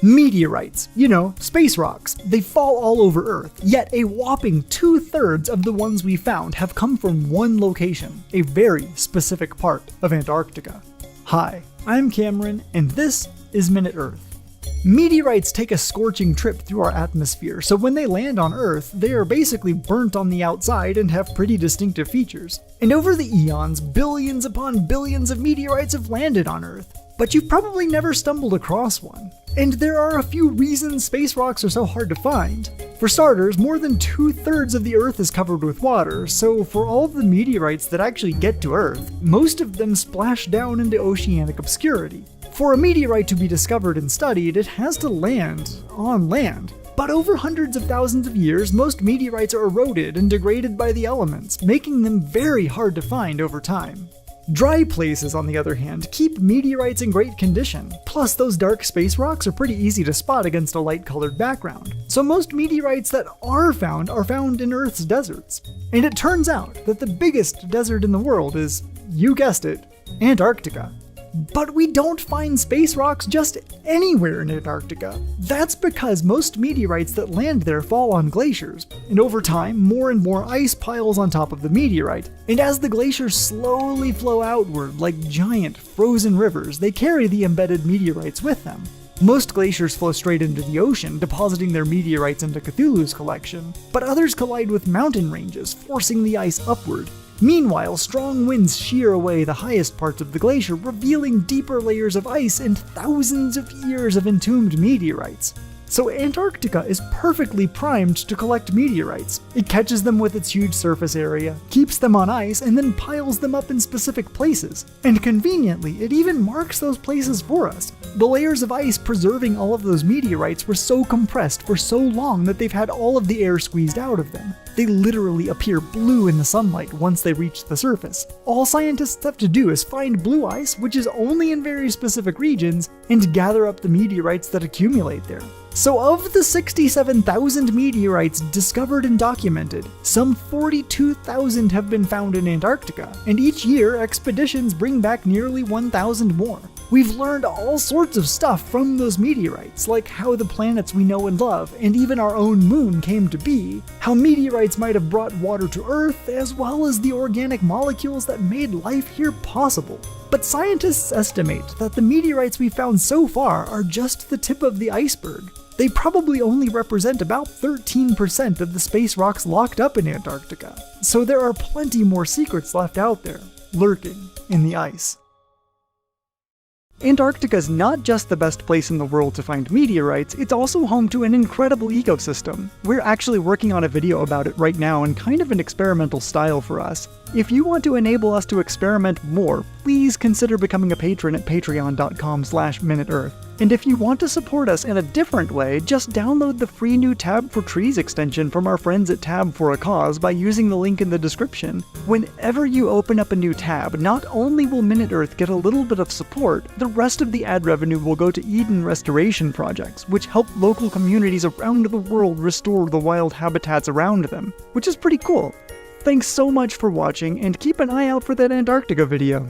Meteorites, you know, space rocks, they fall all over Earth, yet a whopping 2/3 of the ones we found have come from one location, a very specific part of Antarctica. Hi, I'm Cameron, and this is Minute Earth. Meteorites take a scorching trip through our atmosphere, so when they land on Earth, they are basically burnt on the outside and have pretty distinctive features. And over the eons, billions upon billions of meteorites have landed on Earth, but you've probably never stumbled across one. And there are a few reasons space rocks are so hard to find. For starters, more than 2/3 of the Earth is covered with water, so for all of the meteorites that actually get to Earth, most of them splash down into oceanic obscurity. For a meteorite to be discovered and studied, it has to land on land. But over hundreds of thousands of years, most meteorites are eroded and degraded by the elements, making them very hard to find over time. Dry places, on the other hand, keep meteorites in great condition. Plus, those dark space rocks are pretty easy to spot against a light-colored background. So most meteorites that are found in Earth's deserts. And it turns out that the biggest desert in the world is, you guessed it, Antarctica. But we don't find space rocks just anywhere in Antarctica. That's because most meteorites that land there fall on glaciers, and over time, more and more ice piles on top of the meteorite. And as the glaciers slowly flow outward like giant frozen rivers, they carry the embedded meteorites with them. Most glaciers flow straight into the ocean, depositing their meteorites into Cthulhu's collection, but others collide with mountain ranges, forcing the ice upward. Meanwhile, strong winds shear away the highest parts of the glacier, revealing deeper layers of ice and thousands of years of entombed meteorites. So Antarctica is perfectly primed to collect meteorites. It catches them with its huge surface area, keeps them on ice, and then piles them up in specific places. And conveniently, it even marks those places for us. The layers of ice preserving all of those meteorites were so compressed for so long that they've had all of the air squeezed out of them. They literally appear blue in the sunlight once they reach the surface. All scientists have to do is find blue ice, which is only in very specific regions, and gather up the meteorites that accumulate there. So of the 67,000 meteorites discovered and documented, some 42,000 have been found in Antarctica, and each year expeditions bring back nearly 1,000 more. We've learned all sorts of stuff from those meteorites, like how the planets we know and love, and even our own moon came to be, how meteorites might have brought water to Earth, as well as the organic molecules that made life here possible. But scientists estimate that the meteorites we found so far are just the tip of the iceberg. They probably only represent about 13% of the space rocks locked up in Antarctica, so there are plenty more secrets left out there, lurking in the ice. Antarctica is not just the best place in the world to find meteorites, it's also home to an incredible ecosystem. We're actually working on a video about it right now in kind of an experimental style for us. If you want to enable us to experiment more, please consider becoming a patron at patreon.com/MinuteEarth. And if you want to support us in a different way, just download the free new Tab for Trees extension from our friends at Tab for a Cause by using the link in the description. Whenever you open up a new tab, not only will Minute Earth get a little bit of support, the rest of the ad revenue will go to Eden restoration projects, which help local communities around the world restore the wild habitats around them, which is pretty cool. Thanks so much for watching, and keep an eye out for that Antarctica video.